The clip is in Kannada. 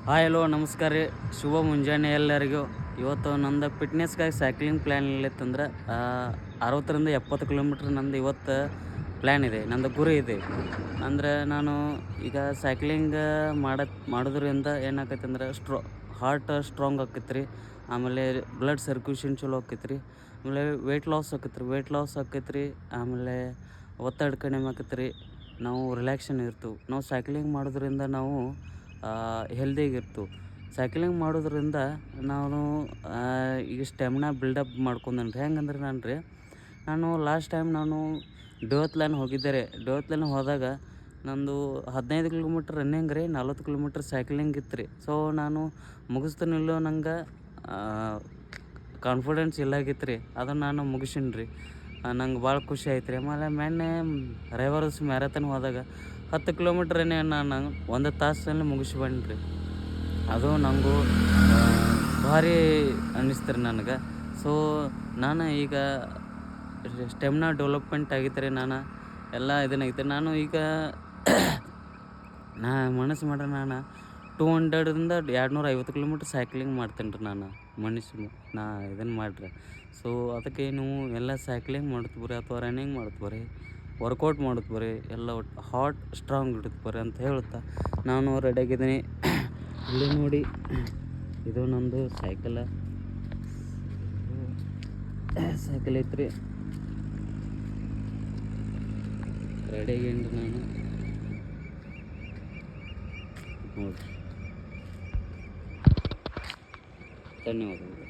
ಹಾಯ್ ಹಲೋ ನಮಸ್ಕಾರ ರೀ. ಶುಭ ಮುಂಜಾನೆ ಎಲ್ಲರಿಗೂ. ಇವತ್ತು ನಂದು ಫಿಟ್ನೆಸ್ಗಾಗಿ ಸೈಕ್ಲಿಂಗ್ ಪ್ಲ್ಯಾನ್ ಇಲ್ಲಿತ್ತಂದ್ರೆ 60ರಿಂದ 70 ಕಿಲೋಮೀಟ್ರ್ ನಂದು ಇವತ್ತು ಪ್ಲ್ಯಾನ್ ಇದೆ. ನಂದು ಗುರಿ ಇದೆ. ಅಂದ್ರೆ ನಾನು ಈಗ ಸೈಕ್ಲಿಂಗ್ ಮಾಡೋದ್ರಿಂದ ಏನಾಕೈತೆ ಅಂದ್ರೆ ಹಾರ್ಟ್ ಸ್ಟ್ರಾಂಗ್ ಆಕೈತೆ ರೀ. ಆಮೇಲೆ ಬ್ಲಡ್ ಸರ್ಕ್ಯುಲೇಷನ್ ಚಲೋ ಆಕೈತೆ ರೀ. ಆಮೇಲೆ ವೆಯ್ಟ್ ಲಾಸ್ ಆಕೈತೆ ರೀ. ಆಮೇಲೆ ಒತ್ತಡ ಕಡಿಮೆ ಆಕೈತೆ ರೀ. ನಾವು ರಿಲ್ಯಾಕ್ಸನ್ ಇರ್ತೀವಿ. ನಾವು ಸೈಕ್ಲಿಂಗ್ ಮಾಡೋದ್ರಿಂದ ನಾವು ಹೆಲ್ದಿಯಾಗಿರ್ತೀವಿ. ಸೈಕ್ಲಿಂಗ್ ಮಾಡೋದ್ರಿಂದ ನಾನು ಈಗ ಸ್ಟೆಮಿನಾ ಬಿಲ್ಡಪ್ ಮಾಡ್ಕೊಂಡೇನಿ ರೀ. ಹೆಂಗಂದ್ರೆ ನಾನು ಲಾಸ್ಟ್ ಟೈಮ್ ಡ್ಯೂಯತ್ಲಾನ್ ಹೋಗಿದ್ದೆ ರೀ. ಡ್ಯೂಯತ್ಲಾನ್ ಹೋದಾಗ ನಂದು 15 ಕಿಲೋಮೀಟ್ರ್ ರನ್ನಿಂಗ್ ರೀ, 40 ಕಿಲೋಮೀಟ್ರ್ ಸೈಕ್ಲಿಂಗ್ ಇತ್ತು ರೀ. ಸೊ ನಾನು ಮುಗಿಸ್ತೀನಿಲ್ಲೋ ನಂಗೆ ಕಾನ್ಫಿಡೆನ್ಸ್ ಇಲ್ಲಾಗಿತ್ತು ರೀ. ಅದನ್ನು ನಾನು ಮುಗಿಸೀನಿ ರೀ. ನಂಗೆ ಭಾಳ ಖುಷಿ ಆಯ್ತು ರೀ. ಆಮೇಲೆ ಮೊನ್ನೆ ರೈವರ್ಸ್ ಮ್ಯಾರಥಾನ್ ಹೋದಾಗ 10 ಕಿಲೋಮೀಟ್ರನ್ನೇ ನಾನು 1 ತಾಸಲ್ಲಿ ಮುಗಿಸಿ ಬಂದೆ ರೀ. ಅದು ನನಗೂ ಭಾರಿ ಅನ್ನಿಸ್ತು ರೀ ನನಗೆ. ಸೊ ನಾನು ಈಗ ಸ್ಟೆಮಿನಾ ಡೆವಲಪ್ಮೆಂಟ್ ಆಗೈತೆ ರೀ. ನಾನು ಎಲ್ಲ ಇದನ್ನಾಗೈತೆ. ನಾನು ಈಗ ಮನಸ್ಸು ಮಾಡ್ರೆ ನಾನು 200ರಿಂದ 250 ಕಿಲೋಮೀಟ್ರ್ ಸೈಕ್ಲಿಂಗ್ ಮಾಡ್ತೇನೆ ರೀ. ನಾನು ಇದನ್ನು ಮಾಡಿರಿ. ಸೊ ಅದಕ್ಕೆ ನೀವು ಎಲ್ಲ ಸೈಕ್ಲಿಂಗ್ ಮಾಡುತ್ತೆ ಬರ್ರಿ ಅಥವಾ ರನ್ನಿಂಗ್ ಮಾಡುತ್ತೆ ಬರ್ರಿ, ವರ್ಕೌಟ್ ಮಾಡುತ್ತೆ ಬರ್ರಿ, ಎಲ್ಲ ಒಟ್ಟು ಹಾರ್ಟ್ ಸ್ಟ್ರಾಂಗ್ ಇಡುತ್ತೆ ಬರ್ರಿ ಅಂತ ಹೇಳುತ್ತಾ ನಾನು ರೆಡಿಯಾಗಿದ್ದೀನಿ. ಇಲ್ಲಿ ನೋಡಿ, ಇದು ನಂದು ಸೈಕಲ್ ಐತ್ರಿ. ರೆಡಿಯಾಗೇನ್ರಿ ನಾನು ನೋಡಿರಿ. ಧನ್ಯವಾದಗಳು.